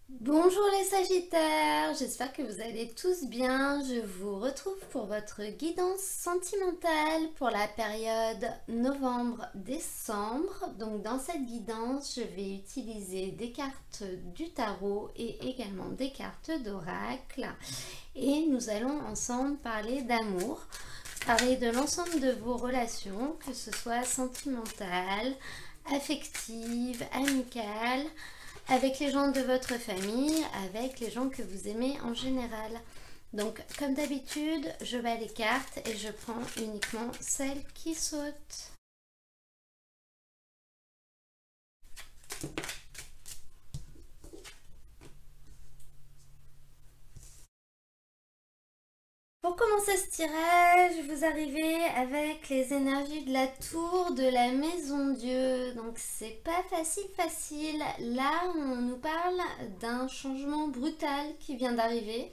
Bonjour les Sagittaires, j'espère que vous allez tous bien. Je vous retrouve pour votre guidance sentimentale pour la période novembre-décembre. Donc dans cette guidance, je vais utiliser des cartes du tarot et également des cartes d'oracle. Et nous allons ensemble parler d'amour, parler de l'ensemble de vos relations, que ce soit sentimentales, affectives, amicales, avec les gens de votre famille, avec les gens que vous aimez en général. Donc comme d'habitude, je bats les cartes et je prends uniquement celles qui sautent. Pour commencer ce tirage, vous arrivez avec les énergies de la tour de la maison Dieu. Donc c'est pas facile. Là, on nous parle d'un changement brutal qui vient d'arriver.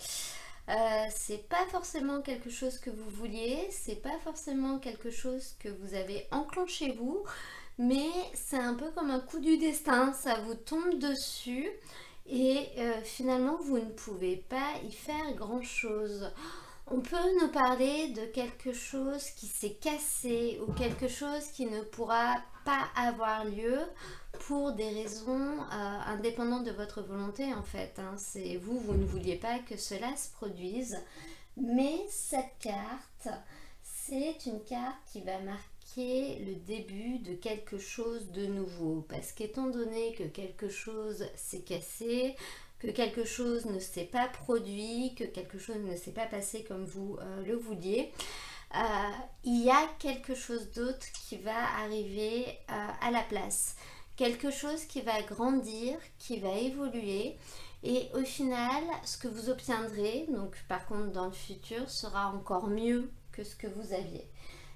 C'est pas forcément quelque chose que vous vouliez, c'est pas forcément quelque chose que vous avez enclenché vous, mais c'est un peu comme un coup du destin, ça vous tombe dessus et finalement vous ne pouvez pas y faire grand chose. On peut nous parler de quelque chose qui s'est cassé ou quelque chose qui ne pourra pas avoir lieu pour des raisons indépendantes de votre volonté en fait. C'est vous ne vouliez pas que cela se produise. Mais cette carte, c'est une carte qui va marquer le début de quelque chose de nouveau. Parce qu'étant donné que quelque chose s'est cassé, que quelque chose ne s'est pas produit, que quelque chose ne s'est pas passé comme vous le vouliez, il y a quelque chose d'autre qui va arriver à la place. Quelque chose qui va grandir, qui va évoluer. Et au final, ce que vous obtiendrez, donc par contre dans le futur, sera encore mieux que ce que vous aviez.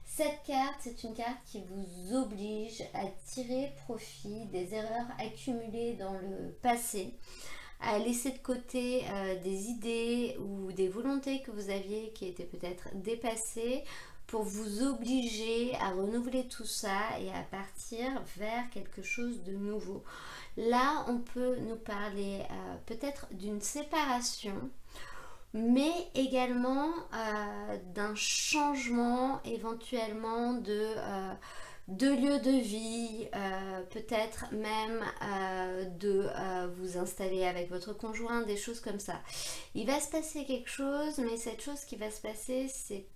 Cette carte, c'est une carte qui vous oblige à tirer profit des erreurs accumulées dans le passé, à laisser de côté des idées ou des volontés que vous aviez qui étaient peut-être dépassées pour vous obliger à renouveler tout ça et à partir vers quelque chose de nouveau. Là, on peut nous parler peut-être d'une séparation, mais également d'un changement éventuellement de lieu de vie, peut-être même de vous installer avec votre conjoint, des choses comme ça. Il va se passer quelque chose, mais cette chose qui va se passer, c'est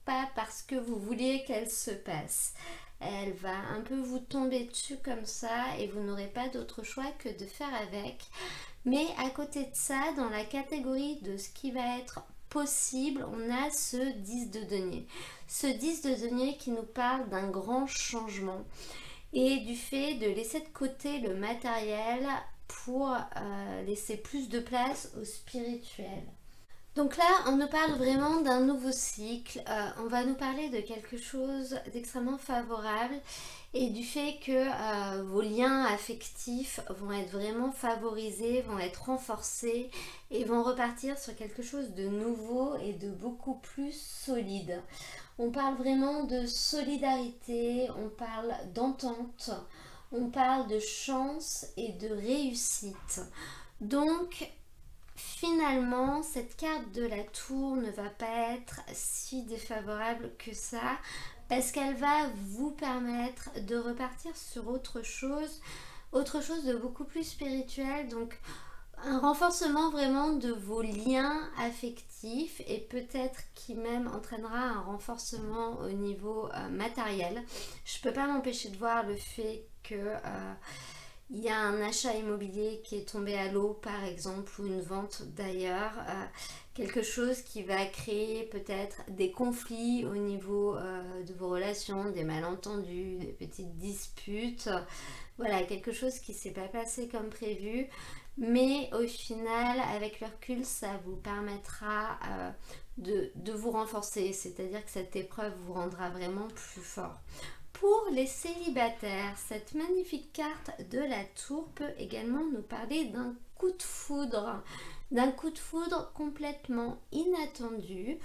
pas parce que vous vouliez qu'elle se passe. Elle va un peu vous tomber dessus comme ça et vous n'aurez pas d'autre choix que de faire avec. Mais à côté de ça, dans la catégorie de ce qui va être possible, on a ce 10 de denier. Ce 10 de denier qui nous parle d'un grand changement et du fait de laisser de côté le matériel pour laisser plus de place au spirituel. Donc là, on nous parle vraiment d'un nouveau cycle, on va nous parler de quelque chose d'extrêmement favorable et du fait que vos liens affectifs vont être vraiment favorisés, vont être renforcés et vont repartir sur quelque chose de nouveau et de beaucoup plus solide. On parle vraiment de solidarité, on parle d'entente, on parle de chance et de réussite. Donc, finalement, cette carte de la tour ne va pas être si défavorable que ça parce qu'elle va vous permettre de repartir sur autre chose de beaucoup plus spirituel. Donc, un renforcement vraiment de vos liens affectifs et peut-être qui même entraînera un renforcement au niveau matériel. Je ne peux pas m'empêcher de voir le fait que il y a un achat immobilier qui est tombé à l'eau par exemple ou une vente d'ailleurs, quelque chose qui va créer peut-être des conflits au niveau de vos relations, des malentendus, des petites disputes, voilà, quelque chose qui ne s'est pas passé comme prévu, mais au final avec le recul ça vous permettra de vous renforcer, c'est-à-dire que cette épreuve vous rendra vraiment plus fort. Pour les célibataires, cette magnifique carte de la tour peut également nous parler d'un coup de foudre complètement inattendu,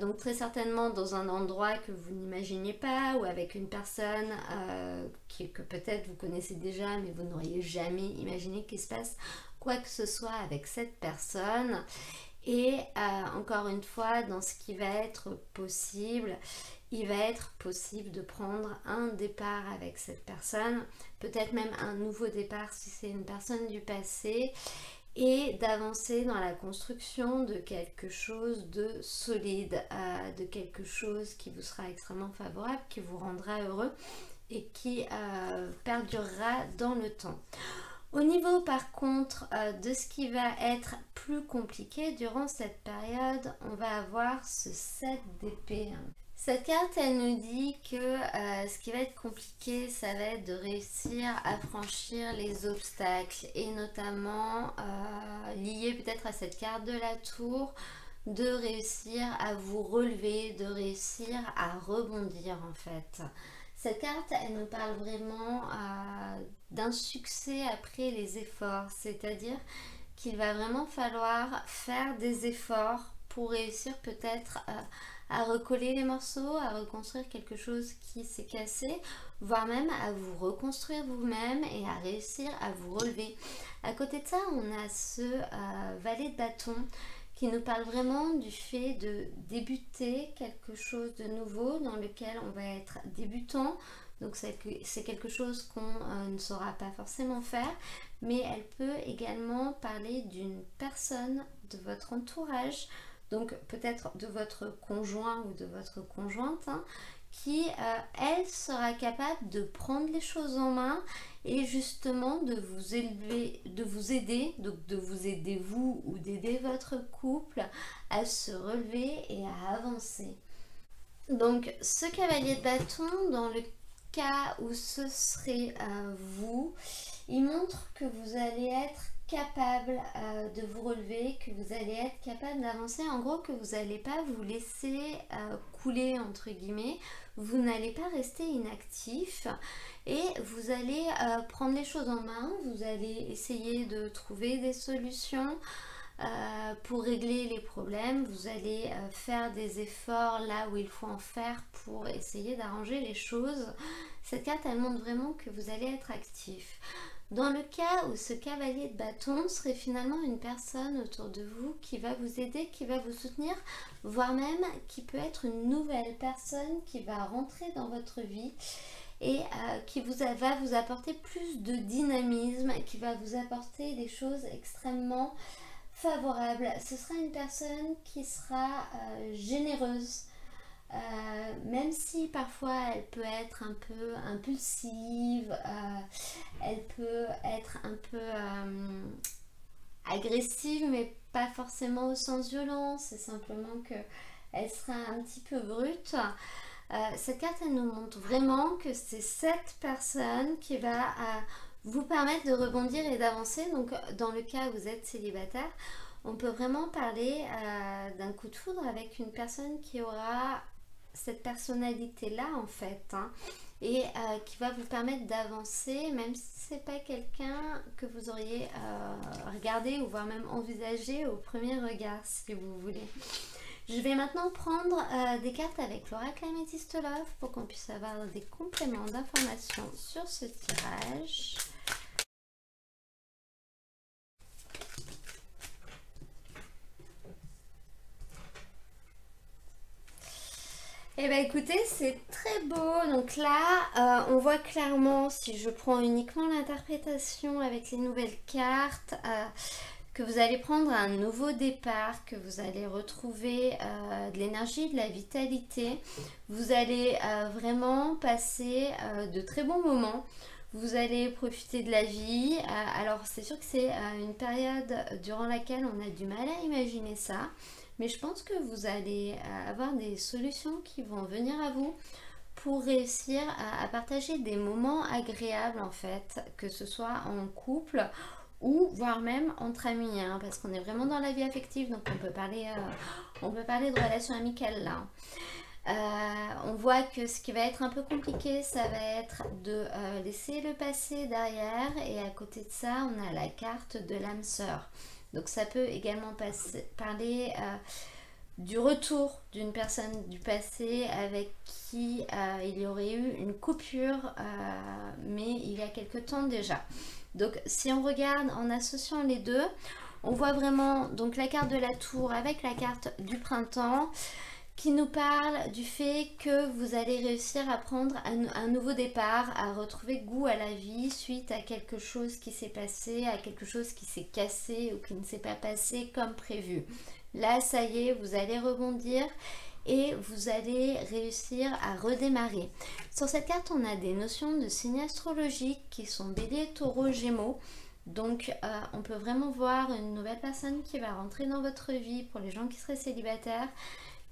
Donc très certainement dans un endroit que vous n'imaginez pas ou avec une personne que peut-être vous connaissez déjà mais vous n'auriez jamais imaginé qu'il se passe quoi que ce soit avec cette personne. Et encore une fois, dans ce qui va être possible, il va être possible de prendre un départ avec cette personne, peut-être même un nouveau départ si c'est une personne du passé, et d'avancer dans la construction de quelque chose de solide, de quelque chose qui vous sera extrêmement favorable, qui vous rendra heureux et qui perdurera dans le temps. Au niveau par contre de ce qui va être plus compliqué durant cette période, on va avoir ce 7 d'épée. Cette carte, elle nous dit que ce qui va être compliqué, ça va être de réussir à franchir les obstacles et notamment lié peut-être à cette carte de la tour, de réussir à vous relever, de réussir à rebondir en fait. Cette carte, elle nous parle vraiment d'un succès après les efforts, c'est-à-dire qu'il va vraiment falloir faire des efforts pour réussir peut-être à recoller les morceaux, à reconstruire quelque chose qui s'est cassé, voire même à vous reconstruire vous-même et à réussir à vous relever. À côté de ça, on a ce valet de bâton qui nous parle vraiment du fait de débuter quelque chose de nouveau dans lequel on va être débutant. Donc c'est quelque chose qu'on ne saura pas forcément faire, mais elle peut également parler d'une personne de votre entourage, donc peut-être de votre conjoint ou de votre conjointe, qui elle sera capable de prendre les choses en main et justement de vous élever, de vous aider, donc de vous aider vous ou d'aider votre couple à se relever et à avancer. Donc ce cavalier de bâton, dans le cas où ce serait vous, il montre que vous allez être capable de vous relever, que vous allez être capable d'avancer, en gros que vous n'allez pas vous laisser couler entre guillemets, vous n'allez pas rester inactif et vous allez prendre les choses en main, vous allez essayer de trouver des solutions pour régler les problèmes, vous allez faire des efforts là où il faut en faire pour essayer d'arranger les choses. Cette carte, elle montre vraiment que vous allez être actif. Dans le cas où ce cavalier de bâton serait finalement une personne autour de vous qui va vous aider, qui va vous soutenir, voire même qui peut être une nouvelle personne qui va rentrer dans votre vie et qui va vous apporter plus de dynamisme, qui va vous apporter des choses extrêmement favorable. Ce sera une personne qui sera généreuse, même si parfois elle peut être un peu impulsive, elle peut être un peu agressive, mais pas forcément au sens violent, c'est simplement que elle sera un petit peu brute. Cette carte, elle nous montre vraiment que c'est cette personne qui va vous permettre de rebondir et d'avancer. Donc dans le cas où vous êtes célibataire, on peut vraiment parler d'un coup de foudre avec une personne qui aura cette personnalité-là en fait, et qui va vous permettre d'avancer, même si c'est pas quelqu'un que vous auriez regardé ou voire même envisagé au premier regard, si vous voulez. Je vais maintenant prendre des cartes avec l'oracle Améthyste Love pour qu'on puisse avoir des compléments d'informations sur ce tirage. Eh bien écoutez, c'est très beau. Donc là, on voit clairement, si je prends uniquement l'interprétation avec les nouvelles cartes, que vous allez prendre un nouveau départ, que vous allez retrouver de l'énergie, de la vitalité. Vous allez vraiment passer de très bons moments. Vous allez profiter de la vie. Alors c'est sûr que c'est une période durant laquelle on a du mal à imaginer ça. Mais je pense que vous allez avoir des solutions qui vont venir à vous pour réussir à partager des moments agréables en fait, que ce soit en couple ou voire même entre amis, parce qu'on est vraiment dans la vie affective, donc on peut parler de relations amicales là. On voit que ce qui va être un peu compliqué, ça va être de laisser le passé derrière, et à côté de ça, on a la carte de l'âme sœur. Donc ça peut également parler du retour d'une personne du passé avec qui il y aurait eu une coupure, mais il y a quelque temps déjà. Donc si on regarde en associant les deux, on voit vraiment donc la carte de la tour avec la carte du printemps qui nous parle du fait que vous allez réussir à prendre un nouveau départ, à retrouver goût à la vie suite à quelque chose qui s'est passé, à quelque chose qui s'est cassé ou qui ne s'est pas passé comme prévu. Là, ça y est, vous allez rebondir et vous allez réussir à redémarrer. Sur cette carte, on a des notions de signes astrologiques qui sont Bélier, Taureau, Gémeaux. Donc on peut vraiment voir une nouvelle personne qui va rentrer dans votre vie pour les gens qui seraient célibataires,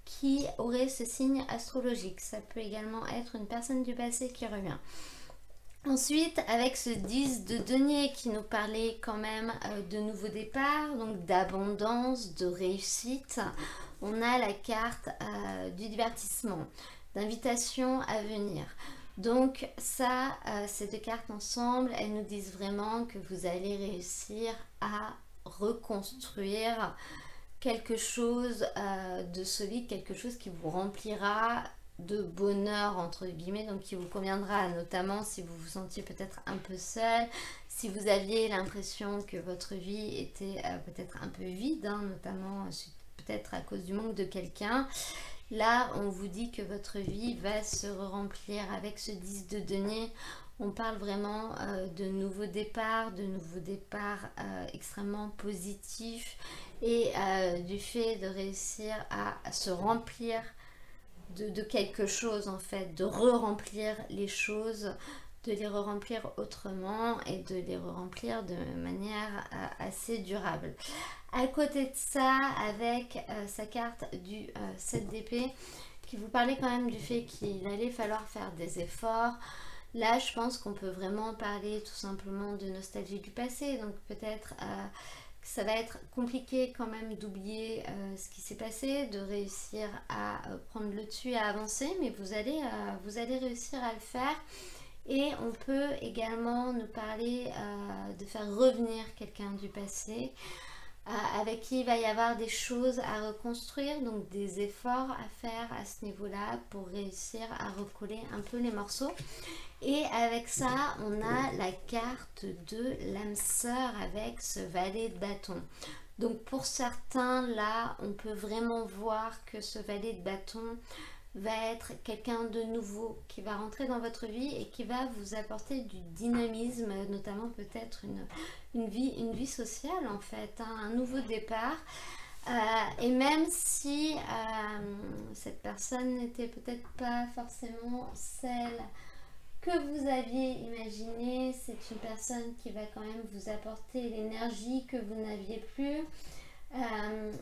qui aurait ce signe astrologique. Ça peut également être une personne du passé qui revient. Ensuite, avec ce 10 de denier qui nous parlait quand même de nouveaux départs, donc d'abondance, de réussite, on a la carte du divertissement, d'invitation à venir. Donc ça, ces deux cartes ensemble, elles nous disent vraiment que vous allez réussir à reconstruire quelque chose de solide, quelque chose qui vous remplira de bonheur entre guillemets, donc qui vous conviendra, notamment si vous vous sentiez peut-être un peu seul, si vous aviez l'impression que votre vie était peut-être un peu vide, hein, notamment peut-être à cause du manque de quelqu'un. Là, on vous dit que votre vie va se remplir avec ce 10 de denier. On parle vraiment de nouveaux départs extrêmement positifs et du fait de réussir à se remplir de quelque chose en fait, de re-remplir les choses, de les re-remplir autrement et de les re-remplir de manière assez durable. À côté de ça, avec sa carte du 7 d'épée, qui vous parlait quand même du fait qu'il allait falloir faire des efforts. Là, je pense qu'on peut vraiment parler tout simplement de nostalgie du passé, donc peut-être que ça va être compliqué quand même d'oublier ce qui s'est passé, de réussir à prendre le dessus et à avancer, mais vous allez réussir à le faire. Et on peut également nous parler de faire revenir quelqu'un du passé, avec qui il va y avoir des choses à reconstruire, donc des efforts à faire à ce niveau-là pour réussir à recoller un peu les morceaux. Et avec ça, on a la carte de l'âme sœur avec ce valet de bâton. Donc pour certains, là, on peut vraiment voir que ce valet de bâton va être quelqu'un de nouveau qui va rentrer dans votre vie et qui va vous apporter du dynamisme, notamment peut-être une vie sociale en fait, hein, un nouveau départ. Et même si cette personne n'était peut-être pas forcément celle que vous aviez imaginé, c'est une personne qui va quand même vous apporter l'énergie que vous n'aviez plus.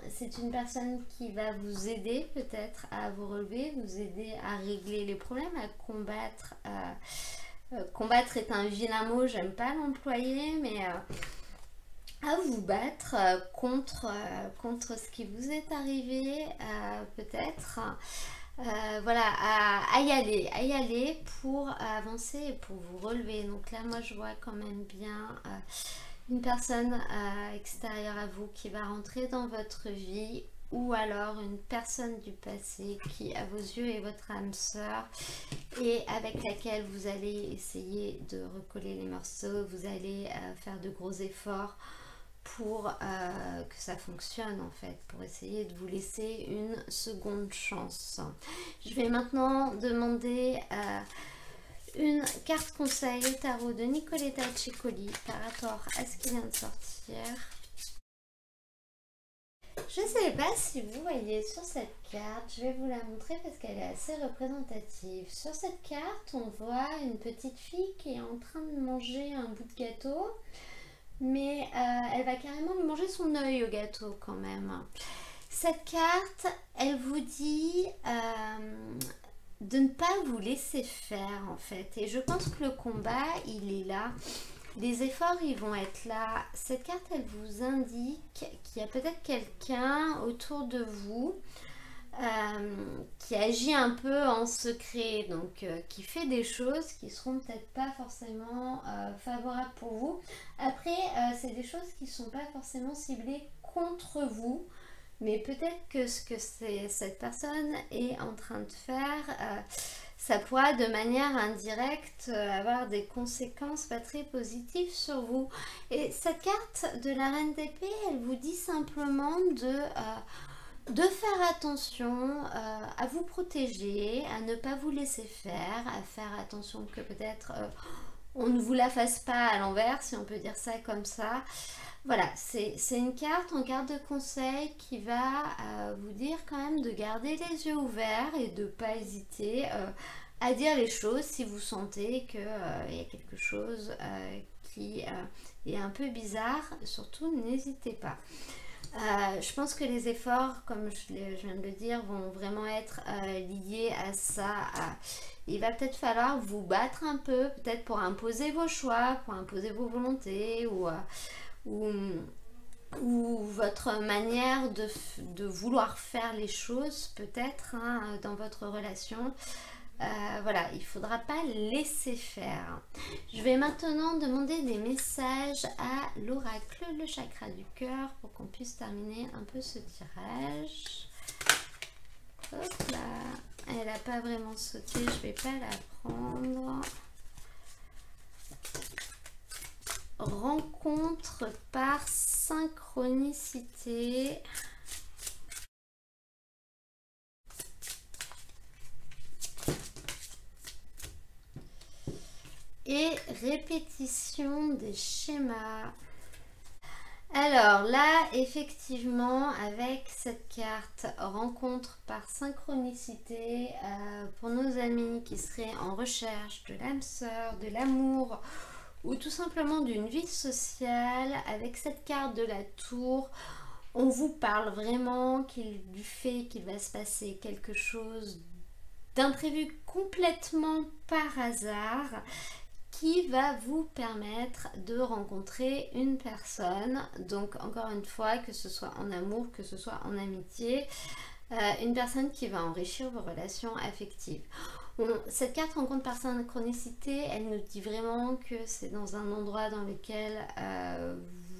C'est une personne qui va vous aider peut-être à vous relever, vous aider à régler les problèmes, à combattre. Combattre est un vilain mot, j'aime pas l'employer, mais à vous battre contre ce qui vous est arrivé peut-être. Voilà, à y aller pour avancer et pour vous relever. Donc là, moi, je vois quand même bien une personne extérieure à vous qui va rentrer dans votre vie, ou alors une personne du passé qui, à vos yeux, est votre âme sœur et avec laquelle vous allez essayer de recoller les morceaux. Vous allez faire de gros efforts pour que ça fonctionne en fait, pour essayer de vous laisser une seconde chance. Je vais maintenant demander une carte conseil au tarot de Nicoletta Ceccoli par rapport à ce qui vient de sortir. Je ne sais pas si vous voyez sur cette carte, je vais vous la montrer parce qu'elle est assez représentative. Sur cette carte, on voit une petite fille qui est en train de manger un bout de gâteau, mais elle va carrément lui manger son œil au gâteau quand même. Cette carte, elle vous dit de ne pas vous laisser faire en fait. Et je pense que le combat, il est là. Les efforts, ils vont être là. Cette carte, elle vous indique qu'il y a peut-être quelqu'un autour de vous qui agit un peu en secret, donc qui fait des choses qui seront peut-être pas forcément favorables pour vous. Après, c'est des choses qui sont pas forcément ciblées contre vous, mais peut-être que ce que cette personne est en train de faire, ça pourra de manière indirecte avoir des conséquences pas très positives sur vous. Et cette carte de la Reine d'Épée, elle vous dit simplement de faire attention à vous protéger, à ne pas vous laisser faire, à faire attention que peut-être on ne vous la fasse pas à l'envers, si on peut dire ça comme ça. Voilà, c'est une carte en carte de conseil qui va vous dire quand même de garder les yeux ouverts et de ne pas hésiter à dire les choses si vous sentez qu'il y a quelque chose qui est un peu bizarre. Surtout, n'hésitez pas. Je pense que les efforts, comme je viens de le dire, vont vraiment être liés à ça. Il va peut-être falloir vous battre un peu, peut-être pour imposer vos choix, pour imposer vos volontés ou votre manière de vouloir faire les choses, peut-être dans votre relation. Voilà, il ne faudra pas laisser faire. Je vais maintenant demander des messages à l'oracle, le chakra du cœur, pour qu'on puisse terminer un peu ce tirage. Hop là, elle n'a pas vraiment sauté, je ne vais pas la prendre. Rencontre par synchronicité. Et répétition des schémas. Alors là, effectivement, avec cette carte rencontre par synchronicité, pour nos amis qui seraient en recherche de l'âme sœur, de l'amour ou tout simplement d'une vie sociale, avec cette carte de la tour, on vous parle vraiment du fait qu'il va se passer quelque chose d'imprévu complètement par hasard, qui va vous permettre de rencontrer une personne. Donc encore une fois, que ce soit en amour, que ce soit en amitié, une personne qui va enrichir vos relations affectives. Cette carte rencontre par synchronicité, elle nous dit vraiment que c'est dans un endroit dans lequel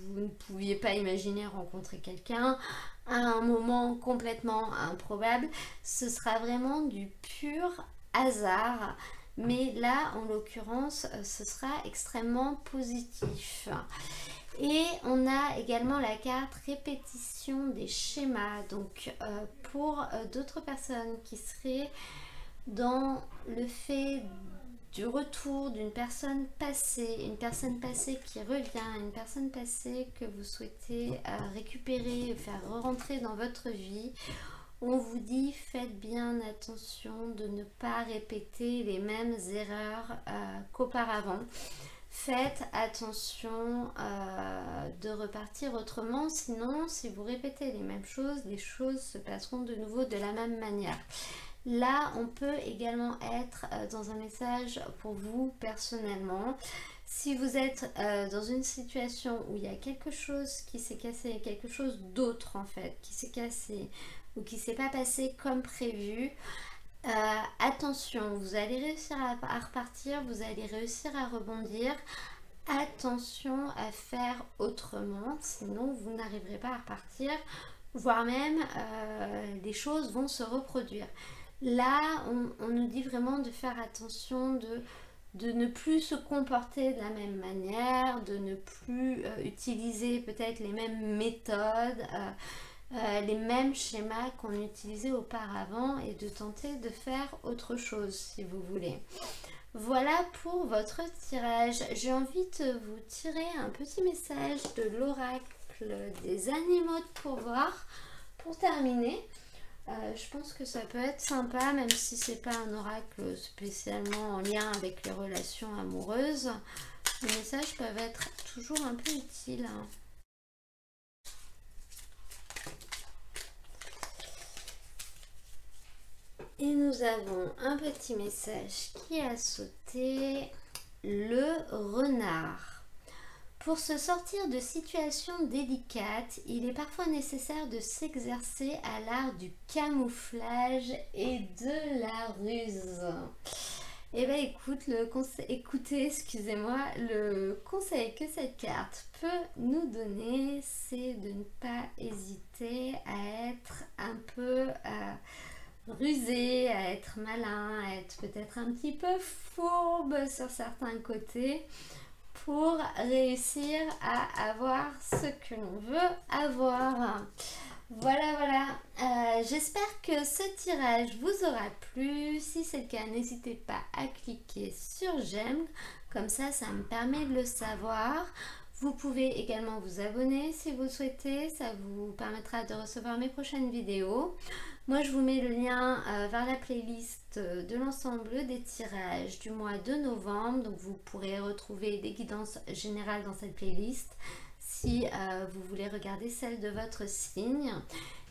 vous ne pouviez pas imaginer rencontrer quelqu'un, à un moment complètement improbable. Ce sera vraiment du pur hasard. Mais là, en l'occurrence, ce sera extrêmement positif. Et on a également la carte répétition des schémas. Donc, pour d'autres personnes qui seraient dans le fait du retour d'une personne passée, une personne passée qui revient, une personne passée que vous souhaitez récupérer, faire re-rentrer dans votre vie, on vous dit faites bien attention de ne pas répéter les mêmes erreurs qu'auparavant. Faites attention de repartir autrement, sinon si vous répétez les mêmes choses, les choses se passeront de nouveau de la même manière. Là, on peut également être dans un message pour vous personnellement. Si vous êtes dans une situation où il y a quelque chose qui s'est cassé, quelque chose d'autre en fait, qui s'est cassé ou qui ne s'est pas passé comme prévu, attention, vous allez réussir à repartir, vous allez réussir à rebondir. Attention à faire autrement, sinon vous n'arriverez pas à repartir, voire même les choses vont se reproduire. Là, on nous dit vraiment de faire attention, de ne plus se comporter de la même manière, de ne plus utiliser peut-être les mêmes méthodes, les mêmes schémas qu'on utilisait auparavant et de tenter de faire autre chose si vous voulez. Voilà pour votre tirage. J'ai envie de vous tirer un petit message de l'oracle des animaux de pouvoir pour terminer. Je pense que ça peut être sympa, même si c'est pas un oracle spécialement en lien avec les relations amoureuses. Les messages peuvent être toujours un peu utiles. Et nous avons un petit message qui a sauté, le renard. Pour se sortir de situations délicates, il est parfois nécessaire de s'exercer à l'art du camouflage et de la ruse. Eh bien écoute, écoutez, excusez-moi, le conseil que cette carte peut nous donner, c'est de ne pas hésiter à être un peu rusé, à être malin, à être peut-être un petit peu fourbe sur certains côtés pour réussir à avoir ce que l'on veut avoir. Voilà, voilà. J'espère que ce tirage vous aura plu. Si c'est le cas, n'hésitez pas à cliquer sur j'aime. Comme ça me permet de le savoir. Vous pouvez également vous abonner si vous souhaitez. Ça vous permettra de recevoir mes prochaines vidéos. Moi, je vous mets le lien vers la playlist de l'ensemble des tirages du mois de novembre. Donc, vous pourrez retrouver des guidances générales dans cette playlist si vous voulez regarder celle de votre signe.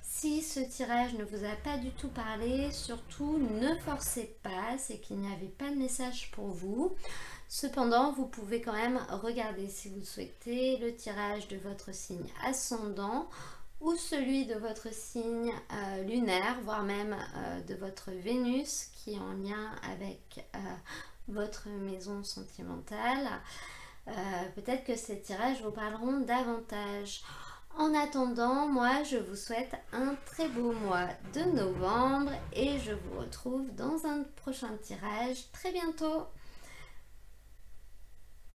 Si ce tirage ne vous a pas du tout parlé, surtout ne forcez pas, c'est qu'il n'y avait pas de message pour vous. Cependant, vous pouvez quand même regarder si vous souhaitez le tirage de votre signe ascendant ou celui de votre signe lunaire, voire même de votre Vénus qui est en lien avec votre maison sentimentale. Peut-être que ces tirages vous parleront davantage. En attendant, moi je vous souhaite un très beau mois de novembre et je vous retrouve dans un prochain tirage très bientôt.